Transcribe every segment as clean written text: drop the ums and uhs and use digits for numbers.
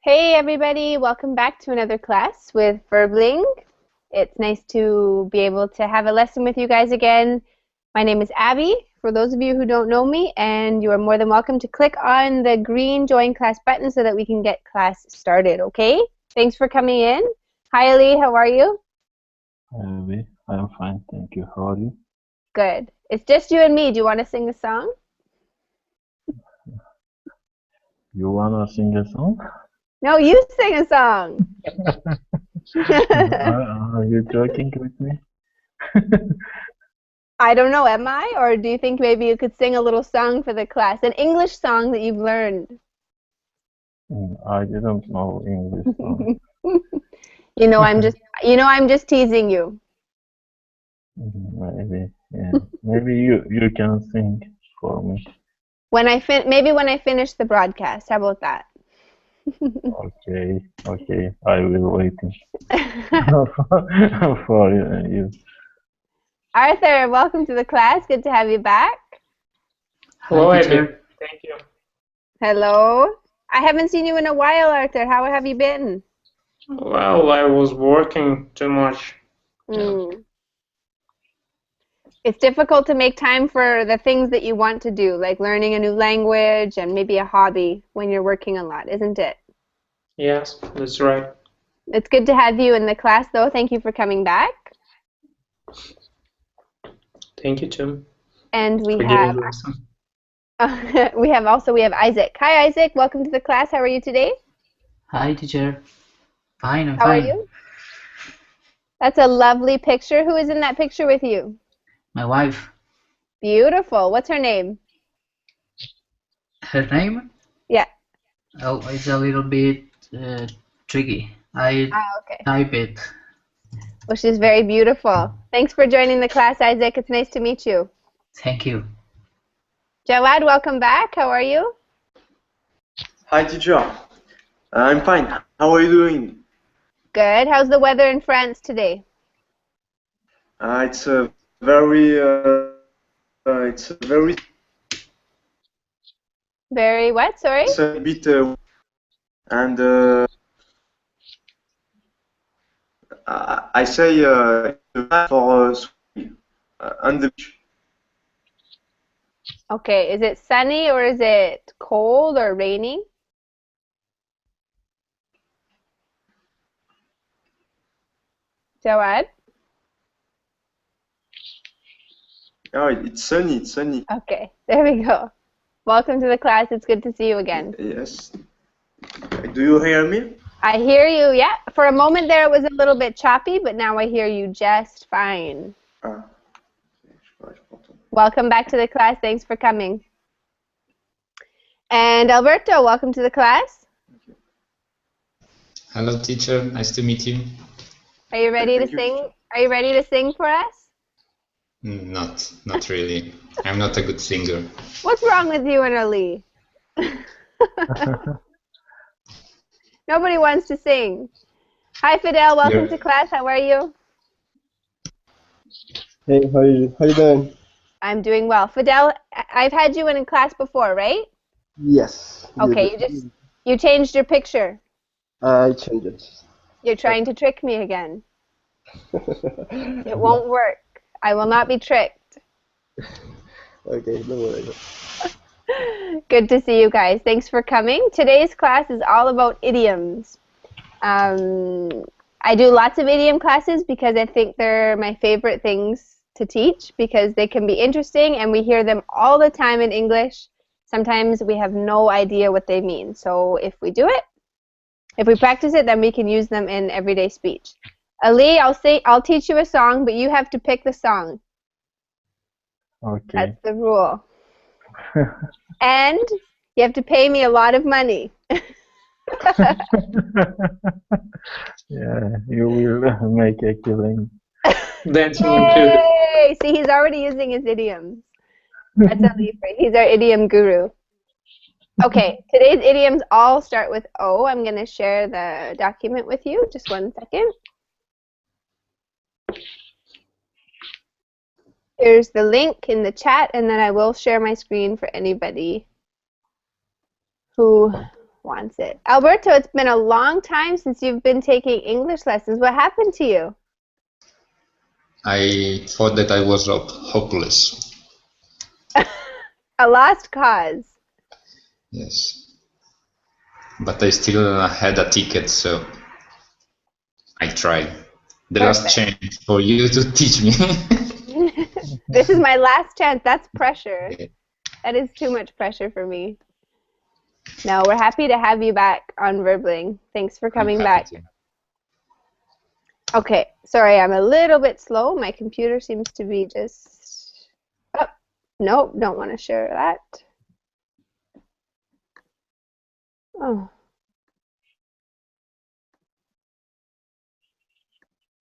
Hey everybody, welcome back to another class with Verbling. It's nice to be able to have a lesson with you guys again. My name is Abby, for those of you who don't know me, and you are more than welcome to click on the green join class button so that we can get class started, okay? Thanks for coming in. Hi Ali, how are you? Maybe. I'm fine, thank you. How are you? Good. It's just you and me. Do you want to sing a song? You wanna sing a song? No, you sing a song. Are you joking with me? I don't know, am I? Or do you think maybe you could sing a little song for the class? An English song that you've learned. I didn't know English song. I'm just teasing you. Maybe, yeah. Maybe you can sing for me. Maybe when I finish the broadcast. How about that? Okay. I will waiting for you. Arthur, welcome to the class. Good to have you back. Hello, Hi, Abby. teacher. Thank you. Hello. I haven't seen you in a while, Arthur. How have you been? Well, I was working too much. Hmm. It's difficult to make time for the things that you want to do, like learning a new language and maybe a hobby when you're working a lot, isn't it? Yes, that's right. It's good to have you in the class, though. Thank you for coming back. Thank you, too, And we for have giving the lesson. we have Isaac. Hi, Isaac. Welcome to the class. How are you today? Hi, teacher. Fine, I'm How are fine. you? That's a lovely picture. Who is in that picture with you? My wife, Beautiful. What's her name? her name? Yeah. Oh, it's a little bit tricky. I Okay. type it. Well, she's very beautiful. Thanks for joining the class, Isaac. It's nice to meet you. Thank you. Jawad, welcome back. How are you? Hi, teacher. I'm fine. How are you doing? Good. How's the weather in France today? It's a very, Very what? Sorry? it's a bit, and I say for swimming on the beach. Okay. Is it sunny or is it cold or raining? Jawad? Oh, it's sunny. It's sunny. Okay. There we go. Welcome to the class. It's good to see you again. Yes. Do you hear me? I hear you. Yeah. For a moment there, it was a little bit choppy, but now I hear you just fine. Ah, Welcome back to the class. Thanks for coming. And Alberto, welcome to the class. Hello, teacher. Nice to meet you. Are you ready to Thank you, sing? teacher. Are you ready to sing for us? Not really. I'm not a good singer. What's wrong with you and Ali? Nobody wants to sing. Hi, Fidel. Welcome to You're, class. How are you? Hey, how you doing? I'm doing well. Fidel, I've had you in class before, right? Yes, Okay, you changed your picture. I changed it. You're trying to trick me again. It won't work. I will not be tricked. Okay, no worries. Good to see you guys. Thanks for coming. Today's class is all about idioms. I do lots of idiom classes because I think they're my favorite things to teach because they can be interesting and we hear them all the time in English. Sometimes we have no idea what they mean. So if we practice it, then we can use them in everyday speech. Ali, I'll teach you a song, but you have to pick the song. Okay. That's the rule. And you have to pay me a lot of money. Yeah, you will make a killing. Dancing included. Yay! See, he's already using his idioms. That's Ali. He's our idiom guru. Okay, today's idioms all start with O. I'm going to share the document with you. Just 1 second. Here's the link in the chat, and then I will share my screen for anybody who wants it. Alberto, it's been a long time since you've been taking English lessons. What happened to you? I thought that I was hopeless. A lost cause. Yes. But I still had a ticket, so I tried. The last Perfect. chance for you to teach me. This is my last chance. That's pressure. Yeah. That is too much pressure for me. No, we're happy to have you back on Verbling. Thanks for I'm coming happy back. to. Okay, sorry, I'm a little bit slow. My computer seems to be just... Oh, nope, don't want to share that. Oh.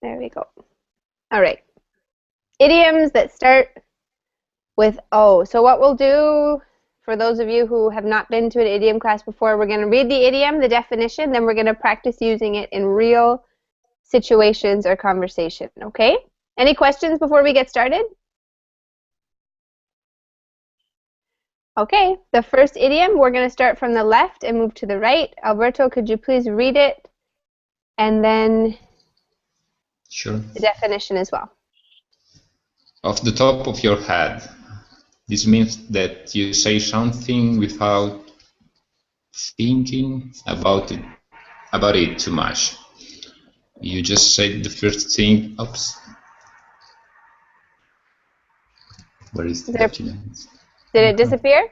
There we go. All right. Idioms that start with O. So what we'll do, for those of you who have not been to an idiom class before, we're going to read the idiom, the definition, then we're going to practice using it in real situations or conversation, okay? Any questions before we get started? Okay, the first idiom, we're going to start from the left and move to the right. Alberto, could you please read it? And then Sure. the definition as well. Off the top of your head. This means that you say something without thinking about it too much. You just say the first thing. Oops. Where is the document? Did it disappear?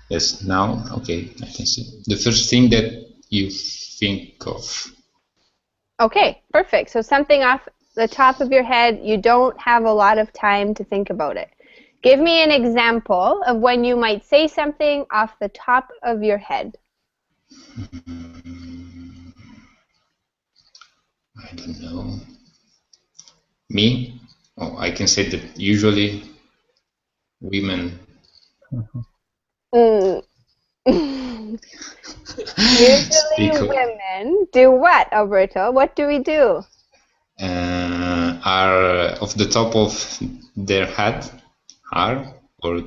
Yes, now, okay, I can see. The first thing that you think of. Okay, perfect. So something off the top of your head, you don't have a lot of time to think about it. Give me an example of when you might say something off the top of your head. I don't know. Me? Oh, I can say that usually women. Mm. Usually Speak of, women do what, Alberto? What do we do? are off the top of their head, are, or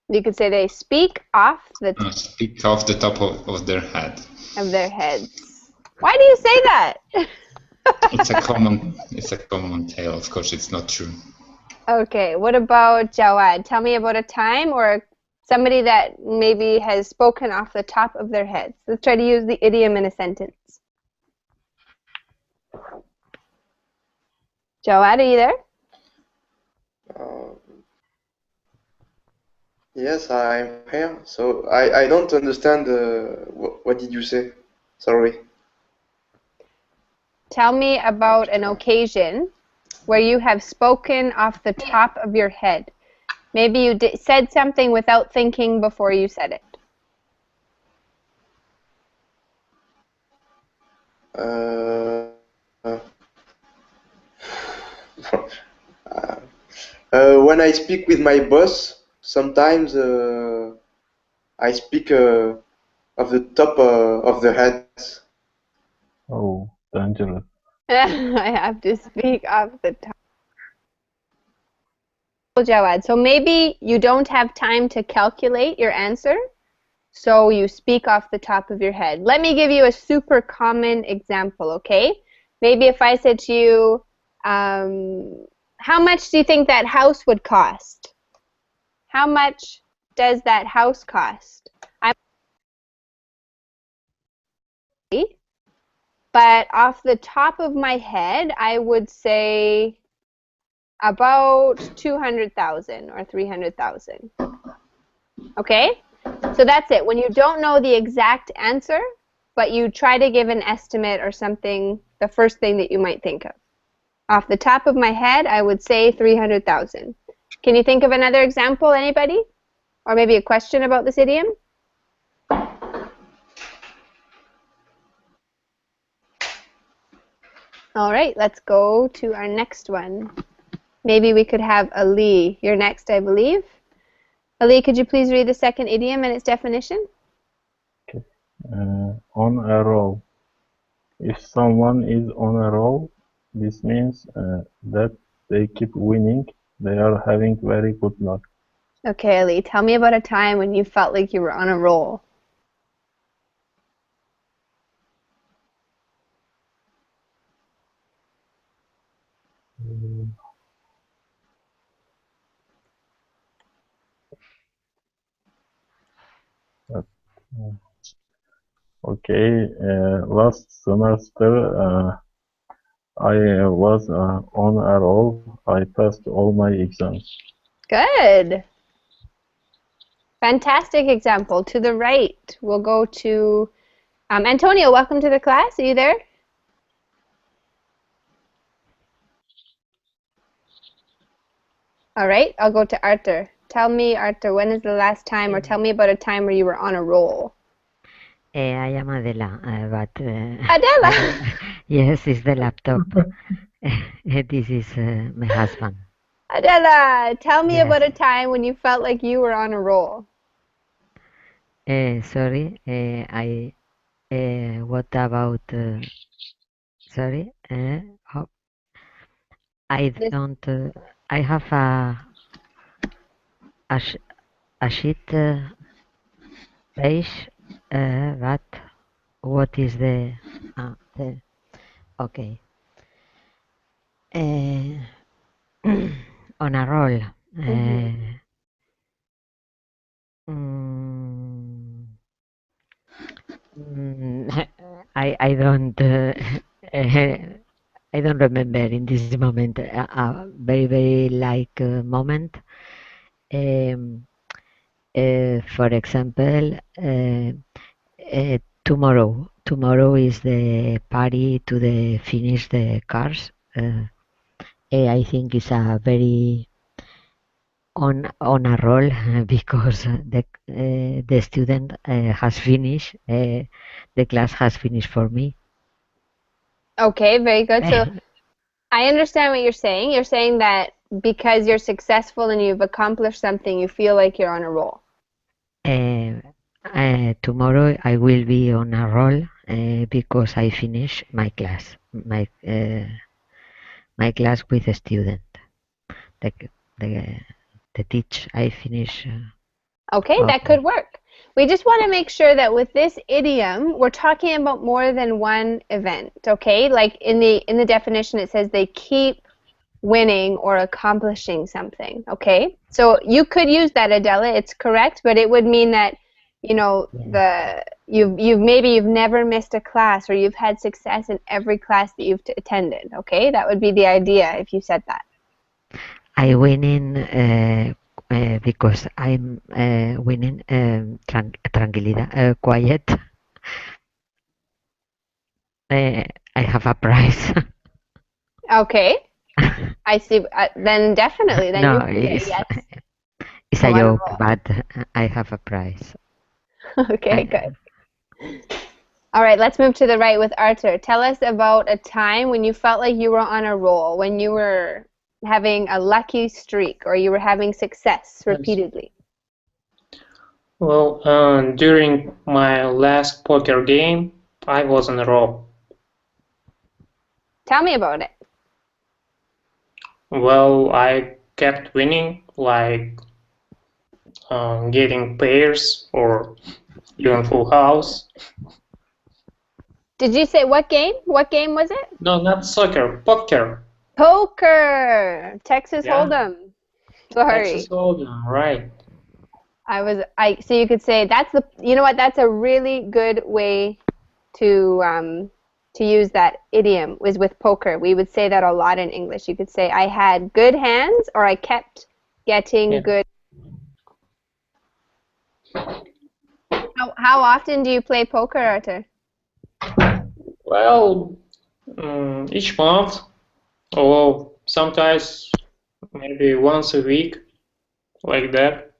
You could say they speak off the top speak off the top of their head. of their heads. Why do you say that? It's a common tale. Of course, it's not true. Okay, what about Jawad? Tell me about a time or somebody that maybe has spoken off the top of their heads. Let's try to use the idiom in a sentence. Jawad, are you there? Yes, I'm here. So I don't understand what did you say? Sorry. Tell me about an occasion where you have spoken off the top of your head. Maybe you said something without thinking before you said it. Uh, uh, when I speak with my boss, sometimes I speak of the top of the head. Oh, dangerous. I have to speak off the top. Jawad, so maybe you don't have time to calculate your answer, so you speak off the top of your head. Let me give you a super common example, okay? Maybe if I said to you, how much do you think that house would cost? How much does that house cost? But off the top of my head, I would say about 200,000 or 300,000. Okay? So that's it. When you don't know the exact answer, but you try to give an estimate or something, the first thing that you might think of. Off the top of my head, I would say 300,000. Can you think of another example, anybody? Or maybe a question about this idiom? All right, let's go to our next one. Maybe we could have Ali. You're next, I believe. Ali, could you please read the second idiom and its definition? Okay. On a roll. If someone is on a roll, this means that they keep winning. They are having very good luck. Okay, Ali, tell me about a time when you felt like you were on a roll. But, okay, last semester I was on a roll. I passed all my exams. Good. Fantastic example. To the right, we'll go to Antonio. Welcome to the class. Are you there? All right, I'll go to Arthur. Tell me, Arthur, when is the last time, or tell me about a time where you were on a roll. I am Adela, but Adela! yes, it's the laptop. This is my husband. Adela, tell me Yes. about a time when you felt like you were on a roll. Sorry, what about, sorry, oh, I don't, I have a sheet page, but what is the okay. On a roll. I don't I don't remember in this moment a very like moment. For example, tomorrow is the party to the finish the cars. I think it's a very on a roll because the student has finished, the class has finished for me. Okay, very good. So I understand what you're saying. You're saying that because you're successful and you've accomplished something, you feel like you're on a roll. Tomorrow I will be on a roll because I finish my class, my class with a student. The teach I finish. Okay, that could work. We just want to make sure that with this idiom, we're talking about more than one event, okay? Like in the definition, it says they keep winning or accomplishing something, okay? So you could use that, Adela, it's correct, but it would mean that, you know, you've never missed a class, or you've had success in every class that you've attended, okay? That would be the idea if you said that. I winning because I'm winning tranquilidad, quiet. I have a prize. Okay. I see. Then definitely, then No, you can say yes. It's a joke, but I have a prize. Okay, good. All right, let's move to the right with Arthur. Tell us about a time when you felt like you were on a roll, when you were having a lucky streak, or you were having success repeatedly. Well, during my last poker game, I was on a roll. Tell me about it. Well, I kept winning, like getting pairs or even full house. Did you say what game? What game was it? No, not soccer, poker. Poker. Texas Yeah. Hold'em. Sorry. Texas Hold'em, right. So you could say you know what, that's a really good way to use that idiom, was with poker. We would say that a lot in English. You could say, I had good hands, or I kept getting good. How often do you play poker, Arthur? Well, each month, or sometimes maybe once a week, like that.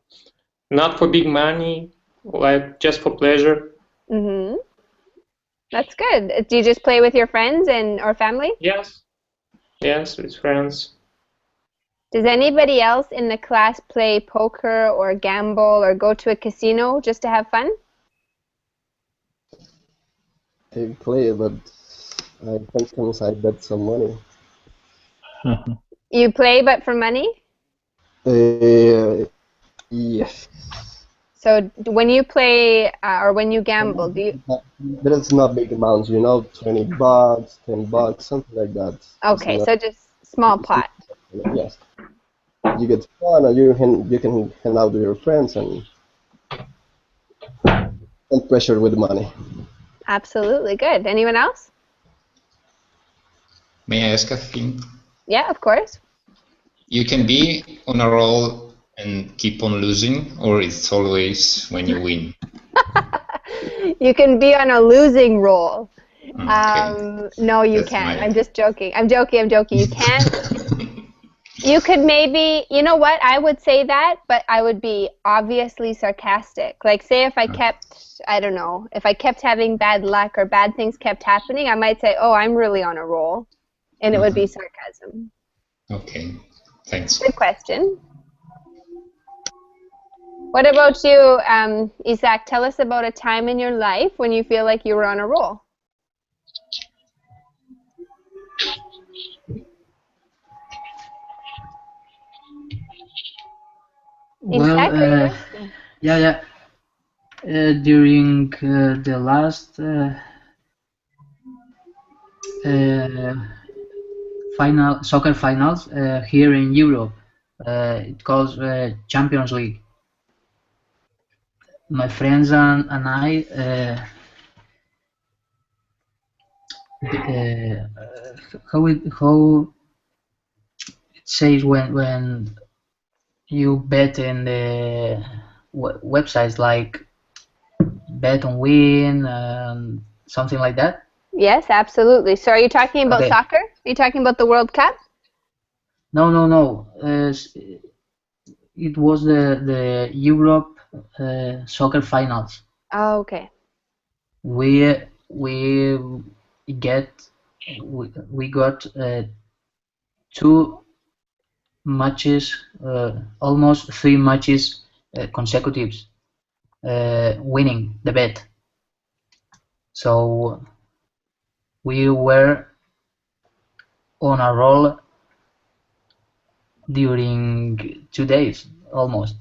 Not for big money, like just for pleasure. Mm-hmm. That's good. Do you just play with your friends or family? Yes. Yes, with friends. Does anybody else in the class play poker or gamble or go to a casino just to have fun? I play, but sometimes I bet some money. You play, but for money? Yes. So when you play or when you gamble, do you? But it's not big amounts, you know, $20, $10, something like that. Okay, so just small pot. Yes. You get fun, and you can hang out with your friends, and And pressure with money. Absolutely. Good. Anyone else? May I ask a thing? Yeah, of course. You can be on a roll and keep on losing, or it's always when you win? You can be on a losing roll. Okay, No, you that's can't. my. I'm just joking. I'm joking. You can't. You could maybe, you know what? I would say that, but I would be obviously sarcastic. Like, say if I kept, I don't know, if I kept having bad luck or bad things kept happening, I might say, oh, I'm really on a roll. And it would be sarcasm. Okay, thanks. Good question. What about you, Isaac? Tell us about a time in your life when you feel like you were on a roll. Well, Isaac, are you there? yeah. During the last soccer finals here in Europe, it calls Champions League. My friends and I how it says when you bet in the websites like Bet on Win and something like that. Yes, absolutely. So are you talking about Okay. soccer? Are you talking about the World Cup? No. It was the Europe soccer finals. Oh, okay. We got two matches, almost three matches consecutives, winning the bet. So we were on a roll during 2 days almost.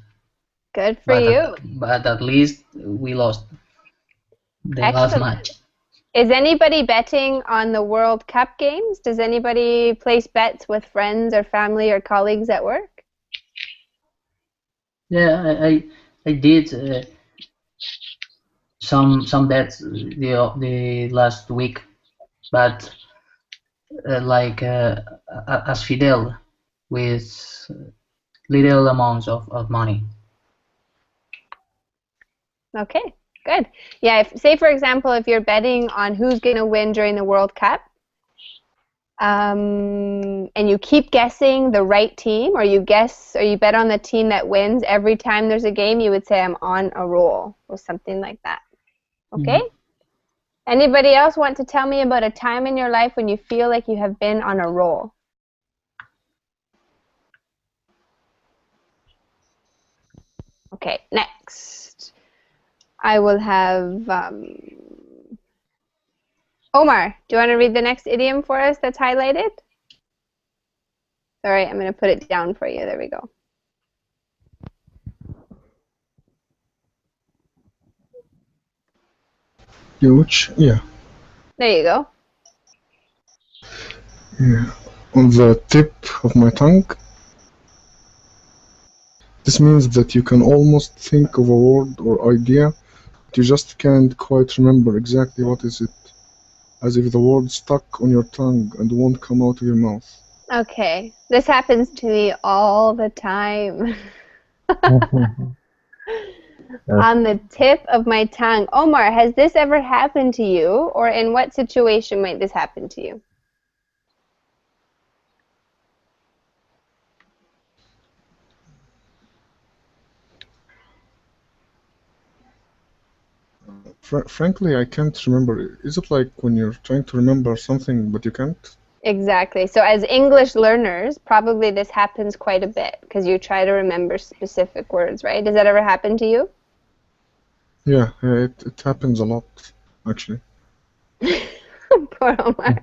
Good for you. But at least we lost the last Excellent. match. Is anybody betting on the World Cup games? Does anybody place bets with friends or family or colleagues at work? Yeah, I did some bets the last week, but like as Fidel with little amounts of money. Okay, good. Yeah, say for example, if you're betting on who's going to win during the World Cup, and you keep guessing the right team, or you bet on the team that wins every time there's a game, you would say I'm on a roll or something like that. Okay? Mm-hmm. Anybody else want to tell me about a time in your life when you feel like you have been on a roll? Okay, next. I will have Omar. Do you want to read the next idiom for us that's highlighted? Sorry, I'm going to put it down for you. There we go. Huge, yeah. There you go. Yeah. On the tip of my tongue. This means that you can almost think of a word or idea, but you just can't quite remember exactly what is it, as if the word stuck on your tongue and won't come out of your mouth. Okay, this happens to me all the time. On the tip of my tongue. Omar, has this ever happened to you, or in what situation might this happen to you? Frankly, I can't remember. Is it like when you're trying to remember something but you can't? Exactly. So as English learners, probably this happens quite a bit because you try to remember specific words, right? Does that ever happen to you? Yeah, it happens a lot, actually. Poor Omar.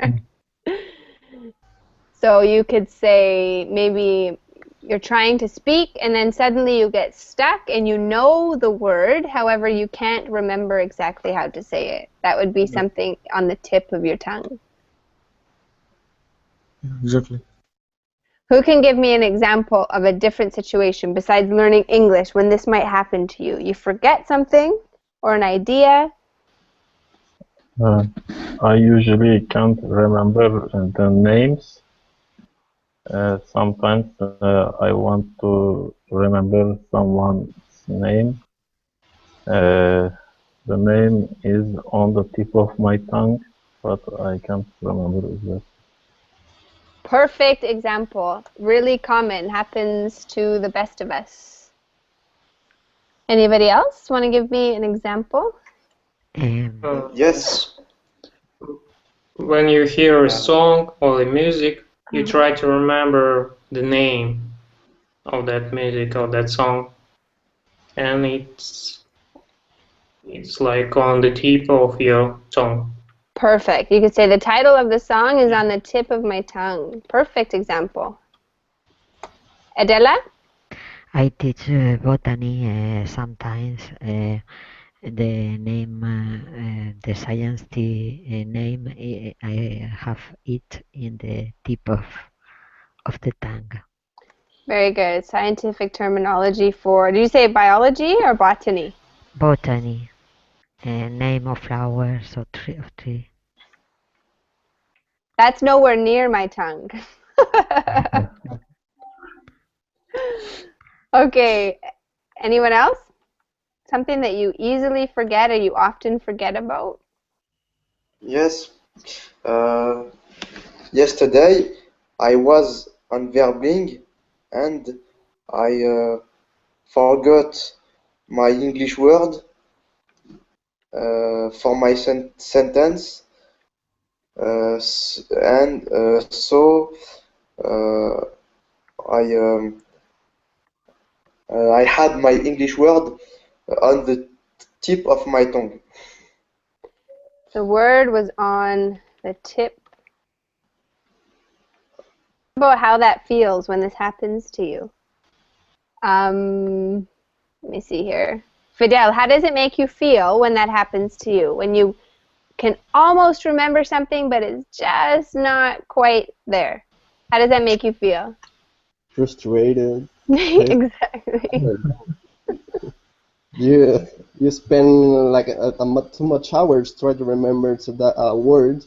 So you could say maybe you're trying to speak and then suddenly you get stuck and you know the word, however you can't remember exactly how to say it. That would be something on the tip of your tongue. Yeah, exactly. Who can give me an example of a different situation besides learning English when this might happen to you? You forget something or an idea? I usually can't remember the names. Sometimes I want to remember someone's name. The name is on the tip of my tongue, but I can't remember exactly. Perfect example. Really common. Happens to the best of us. Anybody else want to give me an example? Yes. When you hear a song or a music, you try to remember the name of that music or that song, and it's like on the tip of your tongue. Perfect. You could say the title of the song is on the tip of my tongue. Perfect example. Adela? I teach botany sometimes. The name, the science name, I have it in the tip of the tongue. Very good. Scientific terminology for, did you say biology or botany? Botany, name of flowers or tree. That's nowhere near my tongue. Okay. Anyone else? Something that you easily forget or you often forget about? Yes. Yesterday I was unverbing and I forgot my English word for my sentence, and so uh, I um, I had my English word on the tip of my tongue. The word was on the tip. About how that feels when this happens to you. Let me see here. Fidel, how does it make you feel when that happens to you? When you can almost remember something, but it's just not quite there. How does that make you feel? Frustrated. Exactly. You spend like too much hours trying to remember that word,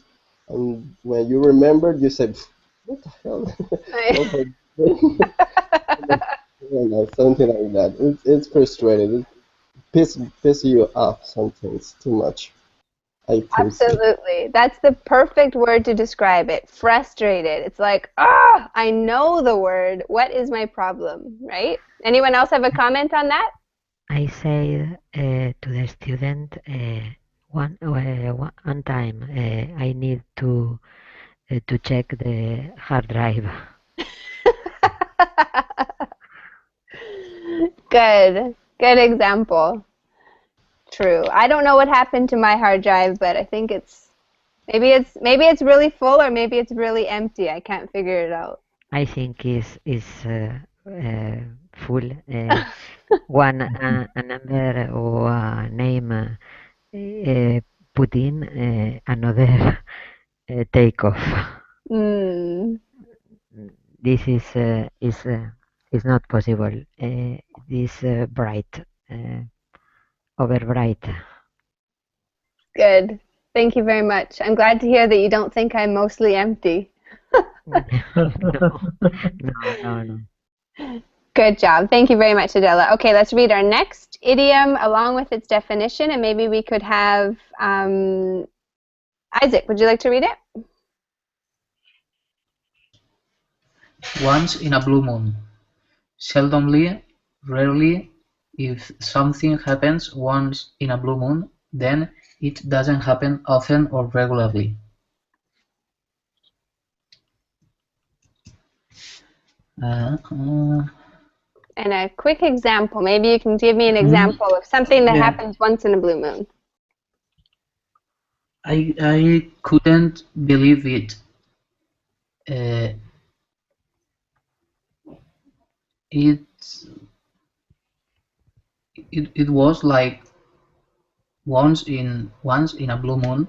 and when you remember, you say, "What the hell?" Okay. You know, something like that. It's frustrating. It piss you off sometimes too much. I think so. Absolutely. That's the perfect word to describe it. Frustrated. It's like, ah, I know the word. What is my problem, right? Anyone else have a comment on that? I say to the student one time I need to check the hard drive. Good. Good example. True. I don't know what happened to my hard drive, but I think maybe it's really full or maybe it's really empty. I can't figure it out. I think is full. One a number or a name put in another take off. Mm, This is not possible. This bright, over bright. good. Thank you very much. I'm glad to hear that you don't think I'm mostly empty. No. Good job. Thank you very much, Adela. Okay, let's read our next idiom along with its definition, and maybe we could have Isaac. Would you like to read it? Once in a blue moon. Seldomly, rarely, if something happens once in a blue moon, then it doesn't happen often or regularly. And a quick example. Maybe you can give me an example of something that Yeah. happens once in a blue moon. I couldn't believe it. Uh, it was like once in a blue moon.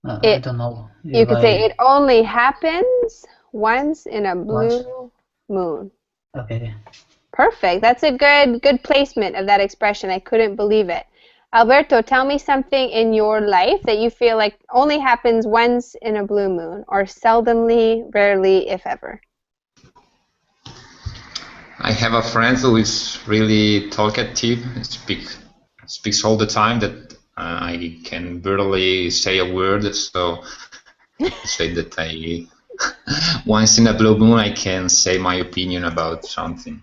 I don't know You if could say it only happens once in a once. blue moon. Okay. Perfect. That's a good placement of that expression. I couldn't believe it. Alberto, tell me something in your life that you feel like only happens once in a blue moon, or seldomly, rarely, if ever. I have a friend who is really talkative, speaks all the time that I can barely say a word, so I say that I once in a blue moon I can say my opinion about something.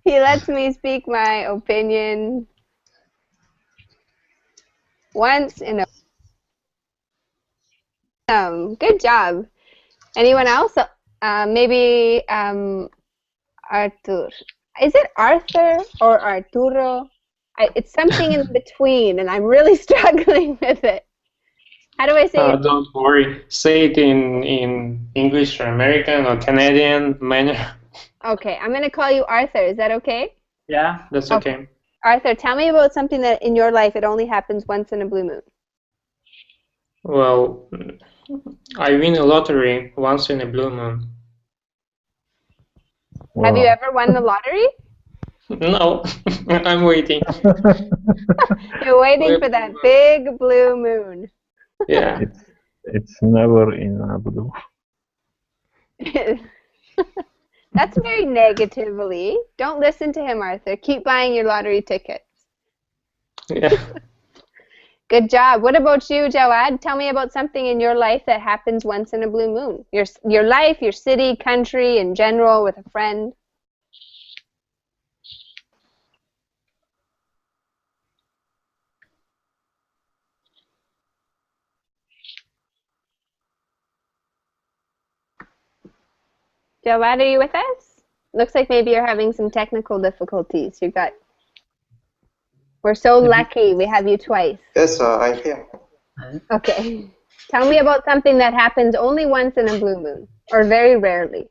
He lets me speak my opinion once in a good job. Anyone else? Maybe Arthur. Is it Arthur or Arturo? It's something in between, and I'm really struggling with it. How do I say it? Don't worry. Say it in English or American or Canadian manner. Okay, I'm going to call you Arthur. Is that okay? Yeah, that's okay. Arthur, tell me about something that in your life it only happens once in a blue moon. Well, I win a lottery once in a blue moon. Wow. Have you ever won the lottery? No, I'm waiting. You're waiting for that big blue moon. Yeah. It's never in a blue. That's very negatively. Don't listen to him, Arthur. Keep buying your lottery tickets. Yeah. Good job. What about you, Jawad? Tell me about something in your life that happens once in a blue moon. Your life, your city, country, in general, with a friend. Jawad, are you with us? Looks like maybe you're having some technical difficulties. We're so lucky we have you twice. Yes, I'm here. Okay. Tell me about something that happens only once in a blue moon, or very rarely.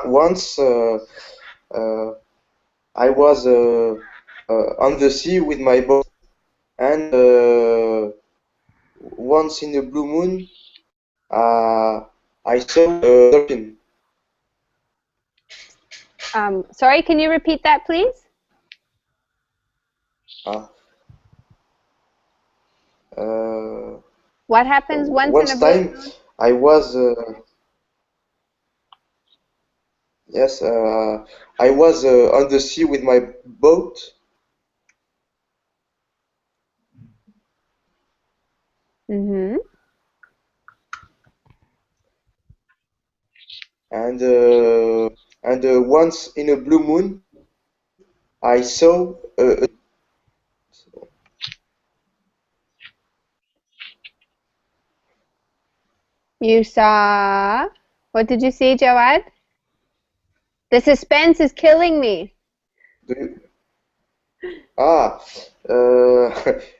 Once I was on the sea with my boat, and once in a blue moon, I saw a dolphin. Sorry, can you repeat that, please? What happens once in a blue moon? Once time I was yes, I was on the sea with my boat, Mm-hmm. and once in a blue moon, I saw You saw... What did you see, Jawad? The suspense is killing me.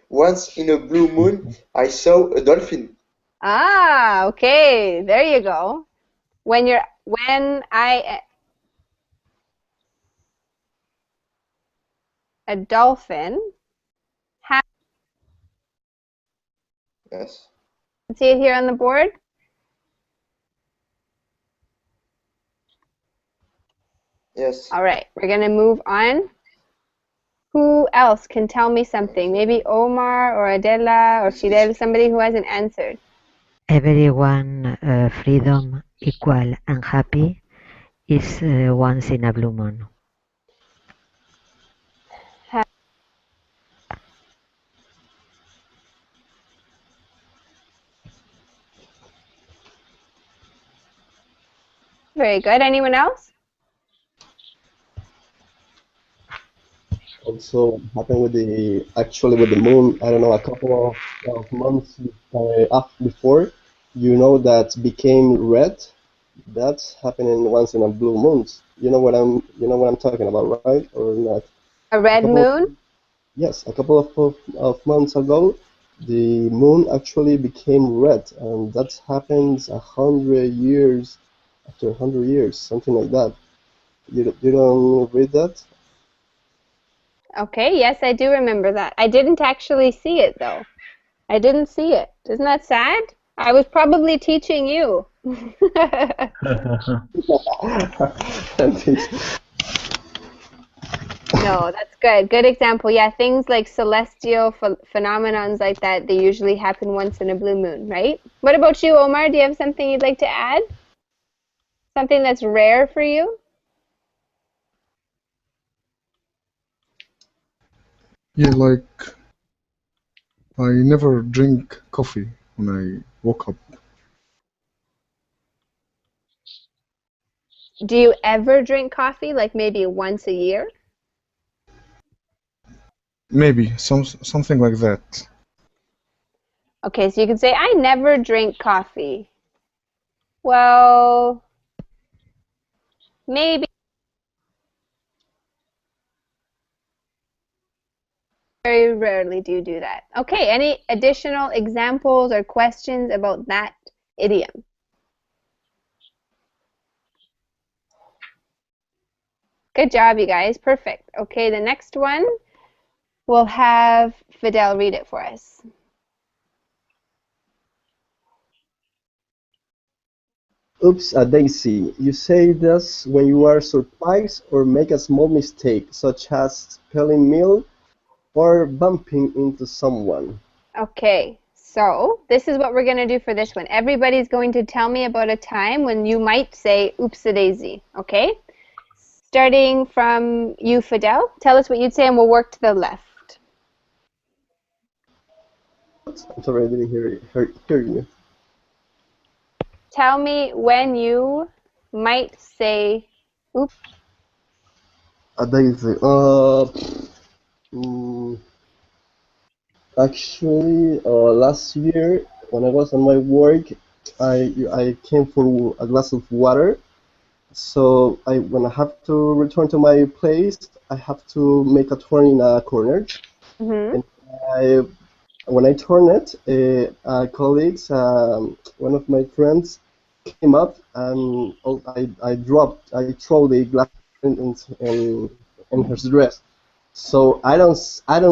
once in a blue moon, I saw a dolphin. Ah, okay. There you go. A dolphin. Yes. See it here on the board? Yes. All right, we're going to move on. Who else can tell me something? Maybe Omar or Adela or Fidel, somebody who hasn't answered. Everyone, freedom, equal, and happy is once in a blue moon. Very good. Anyone else? Also happened with the moon. I don't know, a couple of months after before, that became red. That's happening once in a blue moon. You know what I'm talking about, right? Or not? A red moon? Yes, a couple of months ago, the moon actually became red, and that happens 100 years after 100 years, something like that. You don't read that? Okay, yes, I do remember that. I didn't actually see it, though. I didn't see it. Isn't that sad? I was probably teaching you. Indeed. No, that's good. Good example. Yeah, things like celestial phenomenons like that, they usually happen once in a blue moon, right? What about you, Omar? Do you have something you'd like to add? Something that's rare for you? Yeah, like I never drink coffee when I woke up. Do you ever drink coffee, like maybe once a year? Maybe something like that. Okay, so you can say, I never drink coffee. Well, maybe very rarely do you do that. Okay, any additional examples or questions about that idiom? Good job, you guys. Perfect. Okay, the next one, we'll have Fidel read it for us. Oops, a daisy. You say this when you are surprised or make a small mistake, such as spelling milk or bumping into someone. Okay, so this is what we're going to do for this one. Everybody's going to tell me about a time when you might say oops-a-daisy, okay? Starting from you, Fidel. Tell us what you'd say and we'll work to the left. I'm sorry, I didn't hear you. Tell me when you might say oops. A daisy. Mm, Actually, last year when I was on my work, I came for a glass of water. So when I have to return to my place, I have to make a turn in a corner. Mm-hmm. And I, when I turn it, colleagues, one of my friends came up and I throw the glass in her dress. So I don't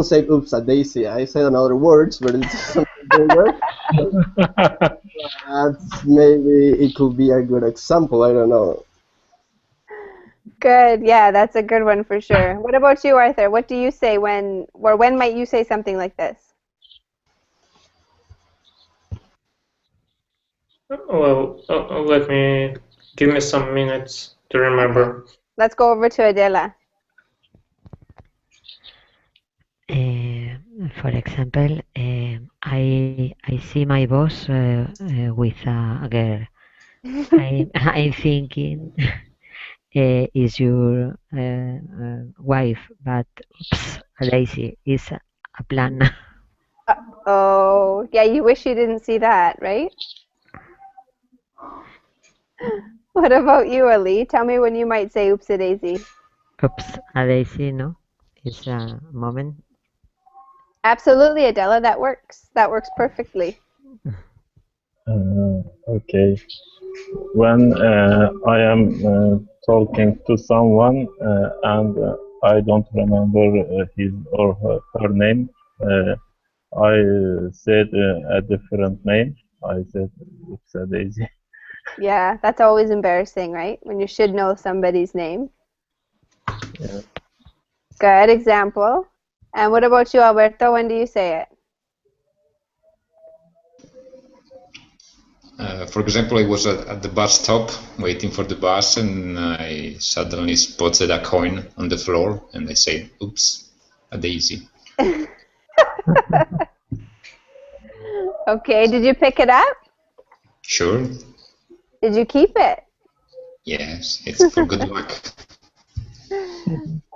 say oops a daisy. I say another words, but it's something bigger. That's maybe it could be a good example. I don't know. Good. Yeah, that's a good one for sure. What about you, Arthur? What do you say when might you say something like this? Well, give me some minutes to remember. Let's go over to Adela. For example, I see my boss with a girl. I'm thinking is your wife, but oops, lazy is a plan. Oh, yeah, you wish you didn't see that, right? What about you, Ali? Tell me when you might say oops a daisy. Oops, a lazy, no? It's a moment. Absolutely, Adela, that works. That works perfectly. Okay. When I am talking to someone and I don't remember his or her name, I said a different name. I said it's a daisy. Yeah, that's always embarrassing, right? When you should know somebody's name. Yeah. Good example. And what about you, Alberto? When do you say it? For example, I was at the bus stop waiting for the bus, and I suddenly spotted a coin on the floor, and I said, "Oops, a daisy." Okay, did you pick it up? Sure. Did you keep it? Yes, it's for good luck.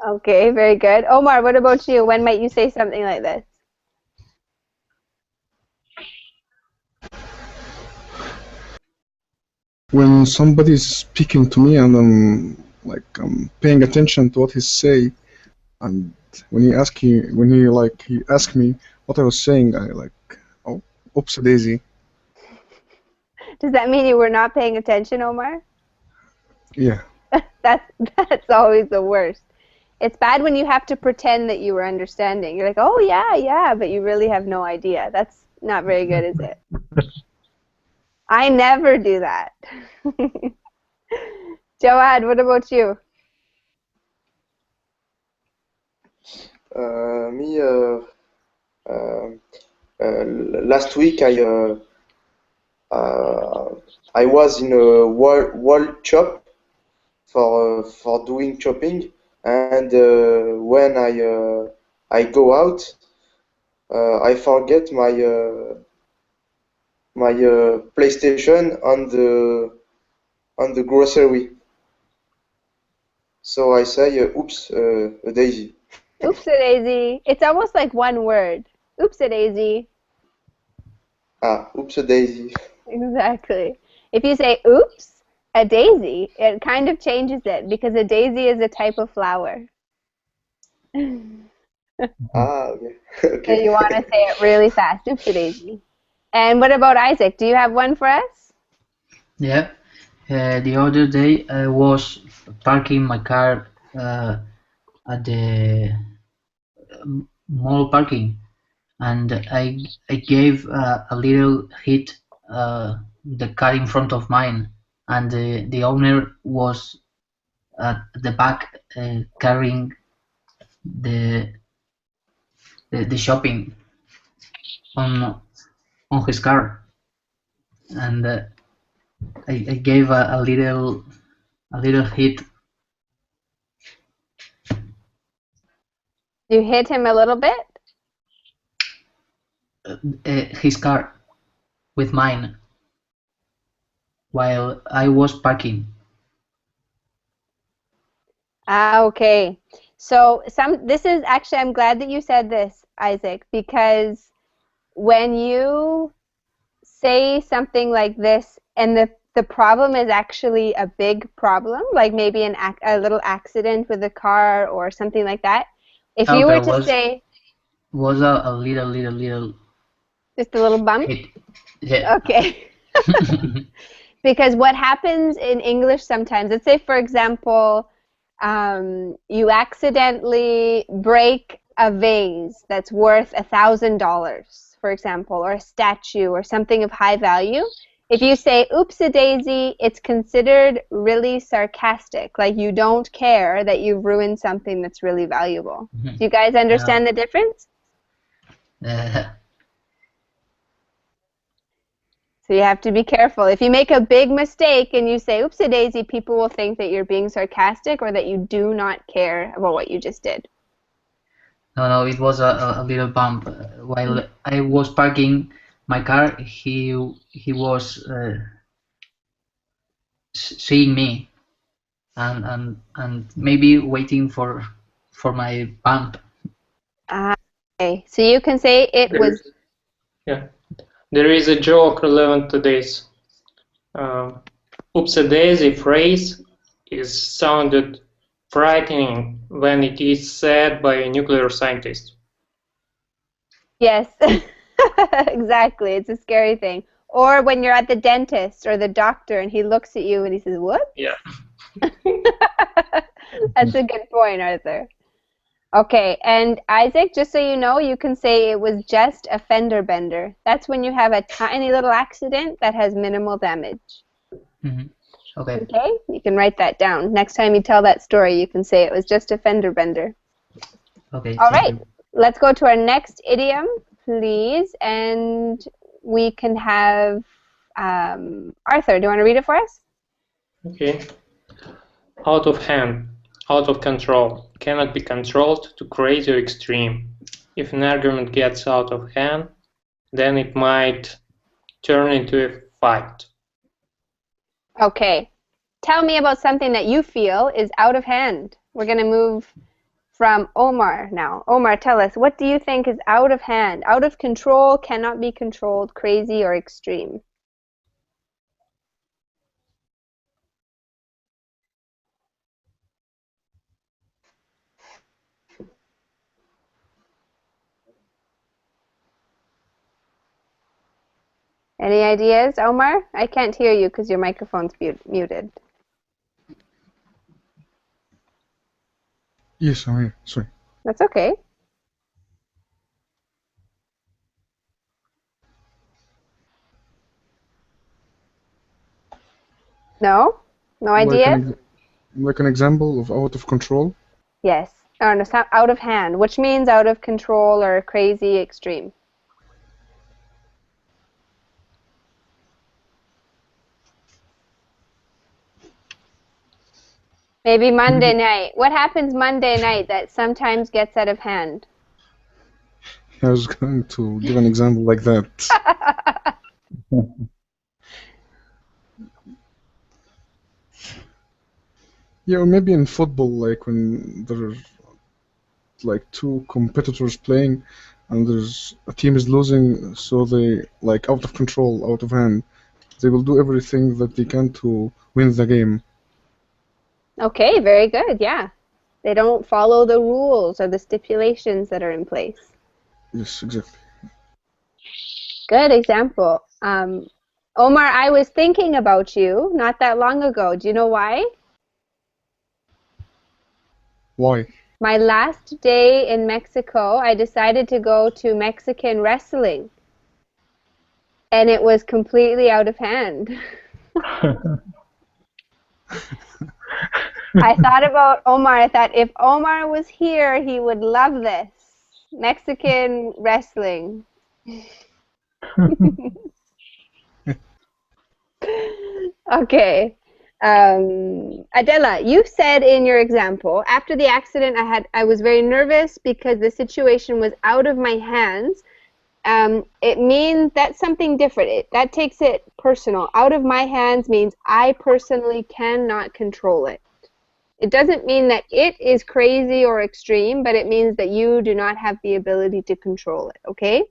Okay, very good. Omar, what about you? When might you say something like this? When somebody's speaking to me and I'm paying attention to what he say, and when he asked me what I was saying, I oh, oops a daisy. Does that mean you were not paying attention, Omar? Yeah. That's always the worst. It's bad when you have to pretend that you were understanding. You're like, oh yeah, yeah, but you really have no idea. That's not very good, is it? I never do that. Joad, what about you? Me, um, last week uh, I was in a world shop for doing shopping, and when I go out, I forget my PlayStation on the grocery. So I say, "Oops, a daisy." Oops-a-daisy. It's almost like one word. Oops-a-daisy. Ah, oops, a daisy. Exactly. If you say oops, a daisy, it kind of changes it because a daisy is a type of flower. Ah, okay, So you want to okay. say it really fast. Oops-a-daisy. And what about Isaac? Do you have one for us? Yeah. The other day I was parking my car at the mall parking, and I gave a little hit the car in front of mine, and the owner was at the back carrying the, the shopping on his car, and I gave a little hit You hit him a little bit? his car with mine while I was parking. Ah, okay. So this is actually, I'm glad that you said this, Isaac, because when you say something like this and the problem is actually a big problem, like maybe a little accident with a car or something like that, if you Okay, were to say was a little just a little bump, hit. Yeah. okay. Because what happens in English sometimes, let's say for example, you accidentally break a vase that's worth $1,000, for example, or a statue or something of high value. If you say oops-a-daisy, it's considered really sarcastic, like you don't care that you've ruined something that's really valuable. Do you guys understand the difference? So you have to be careful. If you make a big mistake and you say oops-a-daisy, people will think that you're being sarcastic or that you do not care about what you just did. No, it was a little bump. While I was parking my car, he was seeing me and maybe waiting for my bump. Okay, so you can say it was. Yeah, there is a joke relevant to this. Um, Oops-a-daisy phrase is sounded frightening when it is said by a nuclear scientist. Yes, exactly. It's a scary thing. Or when you're at the dentist or the doctor and he looks at you and he says, "What?" Yeah. That's a good point, Arthur. Okay, and Isaac, just so you know, you can say it was just a fender bender. That's when you have a tiny little accident that has minimal damage. Okay. Okay, you can write that down. Next time you tell that story, you can say it was just a fender bender. Okay. All Thank right, you. let's go to our next idiom, please, and we can have Arthur. Do you want to read it for us? Okay. Out of hand, out of control, cannot be controlled to crazy or extreme. If an argument gets out of hand, then it might turn into a fight. Okay. Tell me about something that you feel is out of hand. We're going to move from Omar now. Omar, tell us, what do you think is out of hand, out of control, cannot be controlled, crazy, or extreme? Any ideas, Omar? I can't hear you because your microphone's muted. Yes, I'm here. Sorry. That's okay. No? No Like ideas? like an example of out of control. Yes. Or no, it's not out of hand, which means out of control or crazy extreme. Maybe Monday night. What happens Monday night that sometimes gets out of hand? I was going to give an example like that. Yeah, or maybe in football, like when there are like two competitors playing and there's a team is losing, so they like out of control, out of hand. They will do everything that they can to win the game. Okay, very good. Yeah. They don't follow the rules or the stipulations that are in place. Yes, exactly. Good example. Omar, I was thinking about you not that long ago. Do you know why? Why? My last day in Mexico, I decided to go to Mexican wrestling, and it was completely out of hand. I thought about Omar. I thought if Omar was here, he would love this. Mexican wrestling. Okay. Adela, you said in your example, after the accident, I was very nervous because the situation was out of my hands. It means that's something different. That takes it personal. Out of my hands means I personally cannot control it. It doesn't mean that it is crazy or extreme, but it means that you do not have the ability to control it, okay?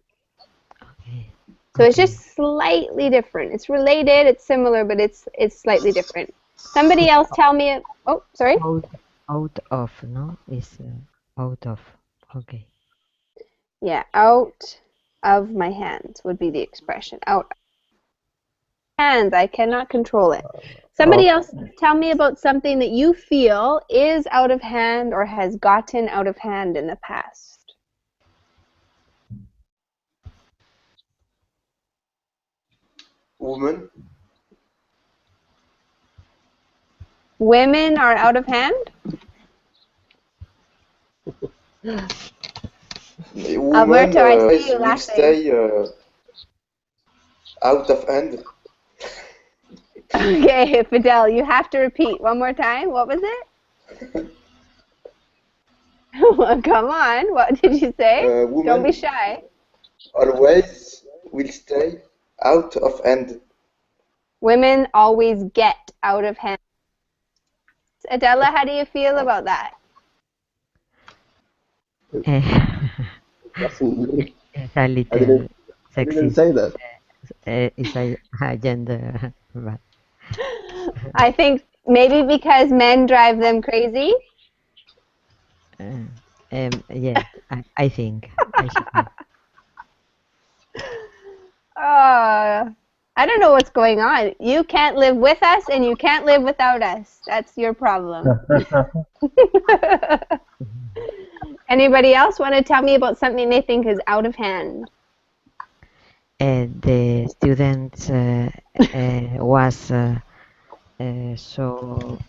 Okay. So it's Okay. just slightly different. It's related, it's similar, but it's slightly different. Somebody else tell me, oh, sorry? Out of, no? Is out of. Okay. Yeah, out of my hands would be the expression. Out of hands, I cannot control it. Somebody else tell me about something that you feel is out of hand or has gotten out of hand in the past. Woman. Women are out of hand? Woman Alberto, I see you always will laughing. stay out of hand. Okay, Fidel, you have to repeat one more time. What was it? Well, come on. What did you say? Don't be Woman shy. always will stay out of hand. Women always get out of hand. Adela, how do you feel about that? Doesn't It's a I little didn't sexist. say that. It's a gender, but I think maybe because men drive them crazy. yes, I think I should know. I don't know what's going on. You can't live with us and you can't live without us. That's your problem. Anybody else want to tell me about something they think is out of hand? The student was so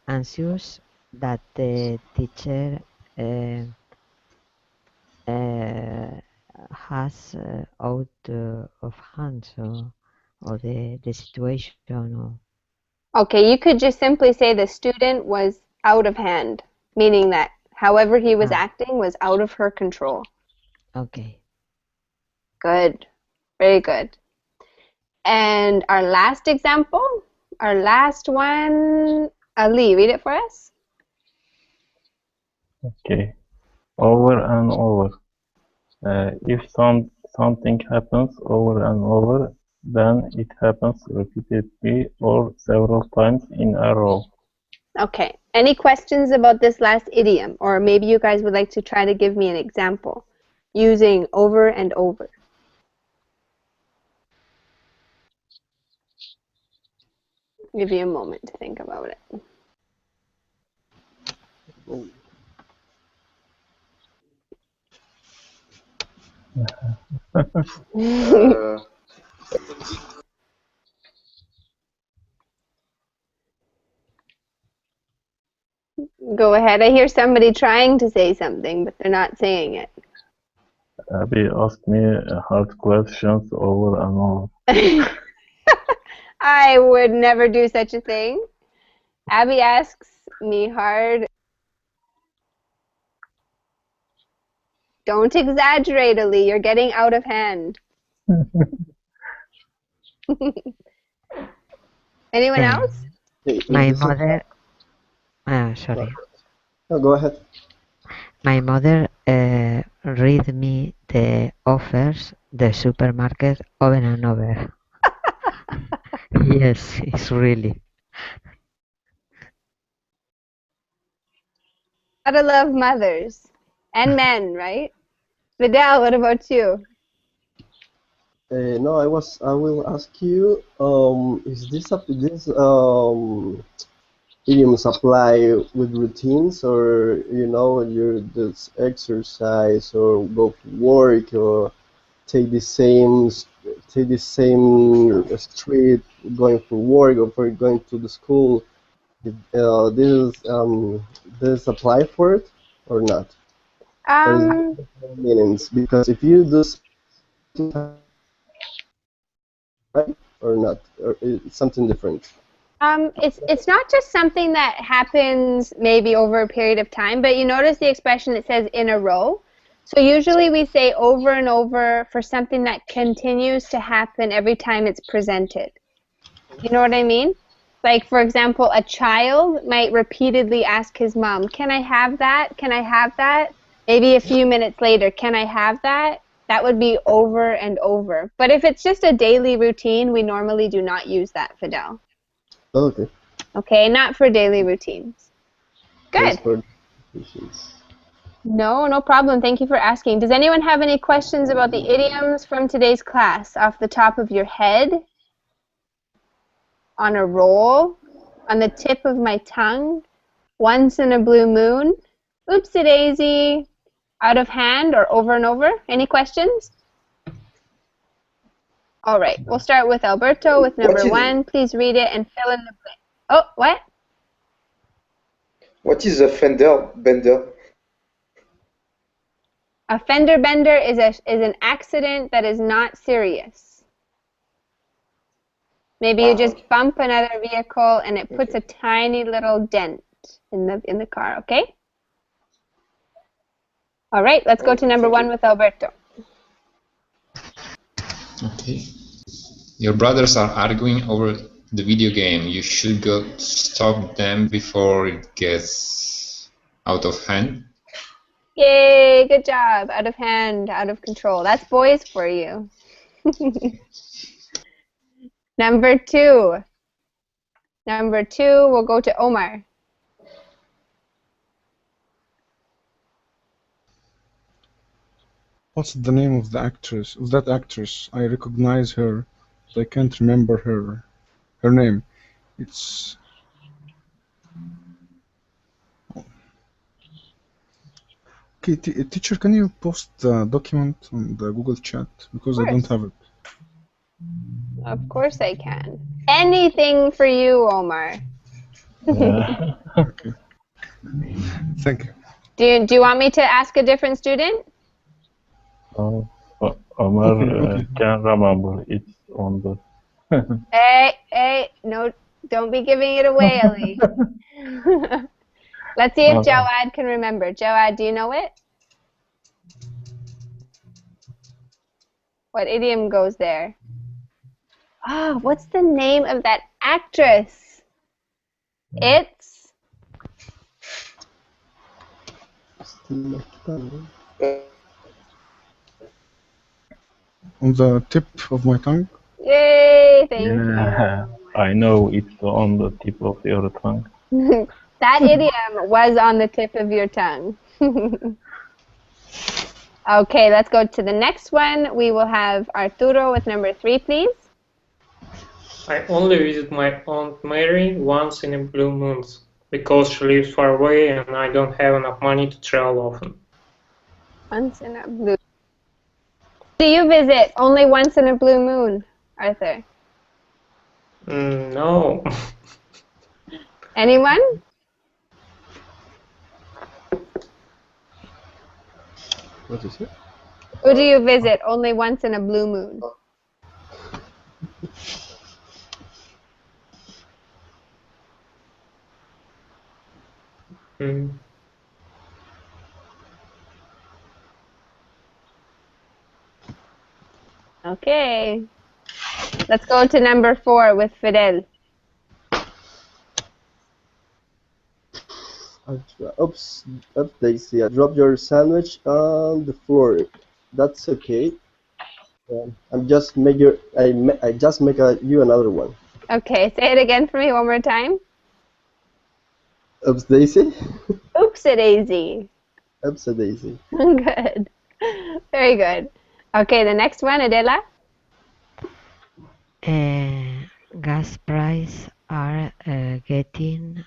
anxious that the teacher uh, has out of hand or the situation or Okay, you could just simply say the student was out of hand, meaning that however he was ah, acting was out of her control. okay. Good. Very good. And our last example, our last one, Ali, read it for us. Okay. Over and over. If something happens over and over, then it happens repeatedly or several times in a row. Okay. Any questions about this last idiom? Or maybe you guys would like to try to give me an example using over and over. Give you a moment to think about it. Uh, Go ahead. I hear somebody trying to say something, but they're not saying it. Abby asked me hard questions over and over. I would never do such a thing. Abby asks me hard. Don't exaggerate, Ali. You're getting out of hand. Anyone Uh, else? Hey, is my this okay? mother, sorry, No, go ahead. my mother read me the offers, the supermarket over and over. Yes, it's really. Gotta love mothers and men, right? Vidal, what about you? No, I will ask you, is this idioms apply with routines, or you just exercise or go to work or take the same street going for work or for going to the school? This apply for it or not? Or is it Um, different meanings? Because if you do something right or not, or it's something different. it's not just something that happens maybe over a period of time, but you notice the expression it says in a row. So usually we say over and over for something that continues to happen every time it's presented. You know what I mean? Like, for example, a child might repeatedly ask his mom, "Can I have that? Can I have that?" Maybe a few minutes later, "Can I have that?" That would be over and over. But if it's just a daily routine, we normally do not use that, Fidel. Okay, Okay, not for daily routines. thanks Good. for the patience. No, no problem. Thank you for asking. Does anyone have any questions about the idioms from today's class off the top of your head? On a roll? On the tip of my tongue? Once in a blue moon? Oopsie-daisy? Out of hand or over and over? Any questions? All right, we'll start with Alberto with what number is 1. Please read it and fill in the blank. Oh, what? what is a fender bender? A fender bender is an accident that is not serious. Maybe you just Okay, bump another vehicle and it puts okay. a tiny little dent in the car, okay? All right, let's go to Okay, number thank 1 you. with Alberto. Okay. Your brothers are arguing over the video game. You should go stop them before it gets out of hand. Yay, good job. Out of hand, out of control. That's boys for you. Number 2. Number 2, we'll go to Omar. What's the name of that actress? I recognize her, but I can't remember her name. It's okay. Teacher, can you post the document on the Google chat because I don't have it? Of course I can. Anything for you, Omar. Okay. Thank you. Do you want me to ask a different student? Omar Okay. can't remember. It's on the. Hey, no, don't be giving it away, Ali. Let's see if Jawad can remember. Jawad, do you know it? What idiom goes there? Ah, what's the name of that actress? It's Uh, On the tip of my tongue. yay, thank Yeah, I know it's on the tip of your tongue. you. That idiom was on the tip of your tongue. Okay, let's go to the next one. We will have Arturo with number 3, please. I only visit my Aunt Mary once in a blue moon because she lives far away and I don't have enough money to travel often. Once in a blue. Do you visit only once in a blue moon, Arthur? No. Anyone? What is it? Who do you visit only once in a blue moon? Mm. Okay. Let's go to number 4 with Fidel. Oops, Daisy, I dropped your sandwich on the floor. That's okay. I'm just make you. I just make you another one. Okay, say it again for me one more time. Oops, Daisy. Oops-a-daisy. Oops, Daisy. Good. Very good. Okay, the next one, Adela. Gas price are getting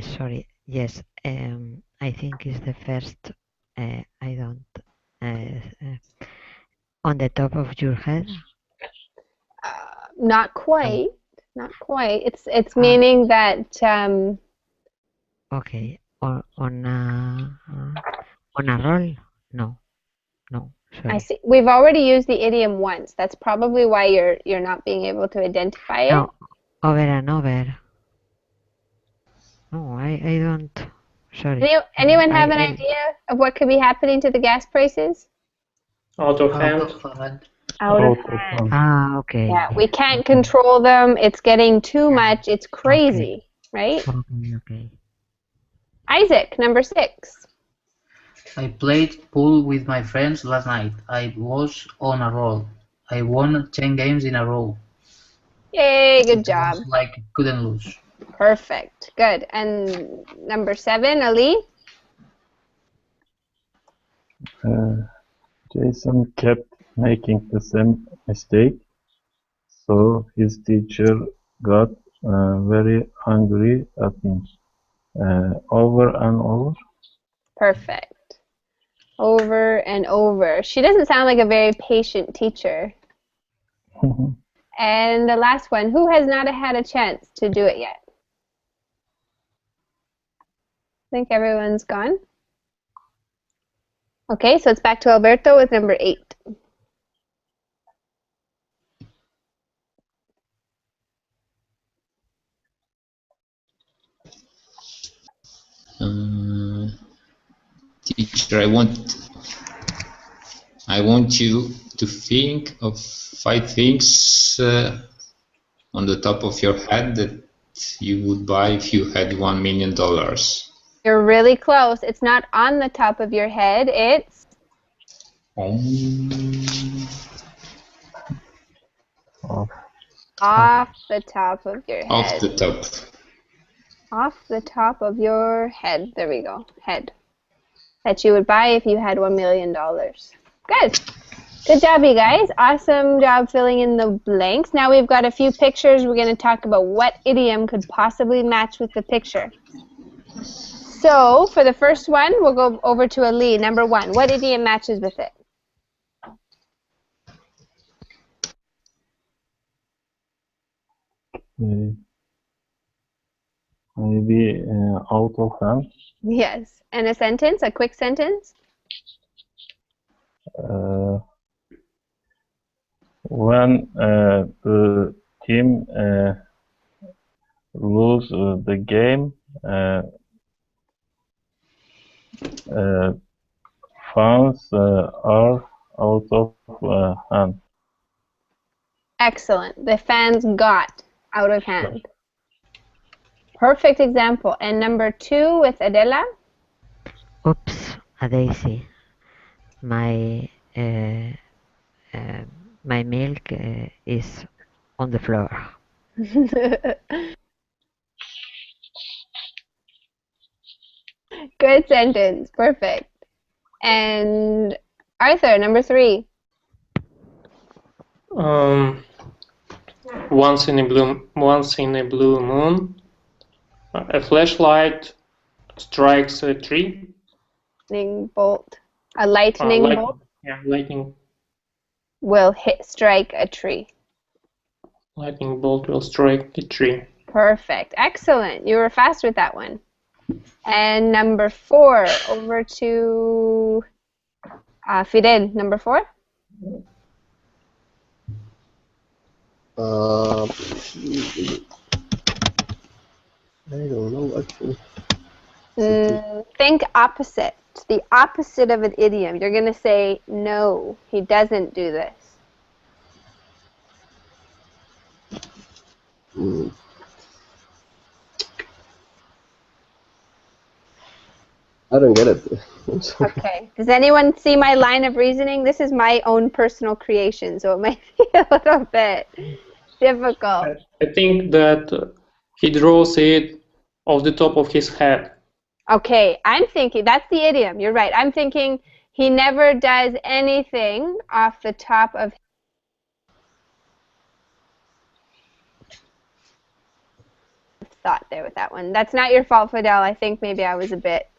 sorry, yes, I think is the first. I don't. On the top of your head? Not quite. Not quite. It's meaning that Okay. On a roll? No, I sorry. see. We've already used the idiom once. That's probably why you're not being able to identify it. No, over and over. No, I don't. Sorry. Anyone have an idea of what could be happening to the gas prices? Out of Out hand. of hand. Out of Out of hand. hand. Okay. Yeah, we can't control them. It's getting too much. It's Okay. crazy, right? Okay. Isaac, number 6. I played pool with my friends last night. I was on a roll. I won 10 games in a row. Yay, good It job. was like couldn't lose. Perfect. Good. And number 7, Ali? Jason kept making the same mistake, so his teacher got very angry at him. Over and over. Perfect. Over and over. She doesn't sound like a very patient teacher. And the last one, who has not had a chance to do it yet? I think everyone's gone. Okay, so it's back to Alberto with number 8. Teacher, I want you to think of 5 things on the top of your head that you would buy if you had $1 million. You're really close. It's not on the top of your head. It's off the top of your head. Off the top. Off the top of your head. There we go. Head. That you would buy if you had $1 million. Good. Good job, you guys. Awesome job filling in the blanks. Now we've got a few pictures. We're going to talk about what idiom could possibly match with the picture. So for the first one, we'll go over to Ali. Number 1. What idiom matches with it? Maybe out of hand. Yes. And a sentence, a quick sentence? When the team lose the game, fans are out of hand. Excellent. The fans got out of hand. Perfect example. And number 2 with Adela? Oops, a daisy. My my milk is on the floor. Good sentence. Perfect. And Arthur, number 3. Once in a blue moon, a flashlight strikes a tree. lightning bolt. A lightning bolt Yeah, lightning will strike a tree. lightning bolt will strike a tree. Perfect. Excellent. You were fast with that one. And number 4, over to Fidel. Number 4? I don't know actually. Think opposite. The opposite of an idiom. You're going to say, no, he doesn't do this. I don't get it. I'm sorry. Okay. Does anyone see my line of reasoning? This is my own personal creation, so it might be a little bit difficult. I think that he draws it off the top of his head. Okay, I'm thinking, that's the idiom, you're right. I'm thinking he never does anything off the top of thought there with that one. That's not your fault, Fidel. I think maybe I was a bit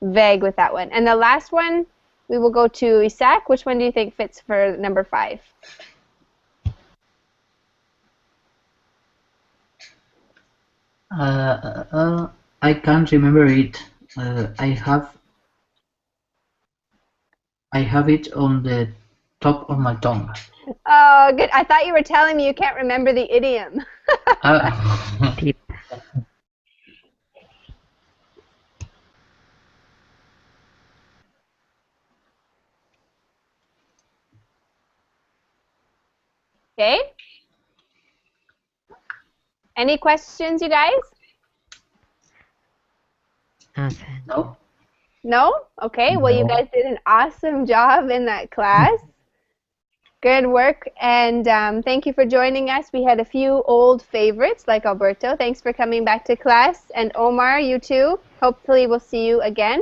vague with that one. And the last one, we will go to Isaac. Which one do you think fits for number 5? I can't remember it. I have it on the top of my tongue. Oh, good. I thought you were telling me you can't remember the idiom. Tip. Okay. Any questions, you guys? Nothing. No? No? Okay. Well, you No. guys did an awesome job in that class. Good work, and thank you for joining us. We had a few old favorites like Alberto. Thanks for coming back to class. And Omar, you too. Hopefully we'll see you again.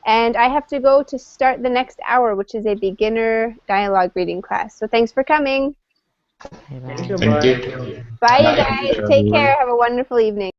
And I have to go to start the next hour, which is a beginner dialogue reading class. So thanks for coming. Bye Thank bye. you. Thank Bye. you. Bye, you Bye. guys. Take care. Have a wonderful evening.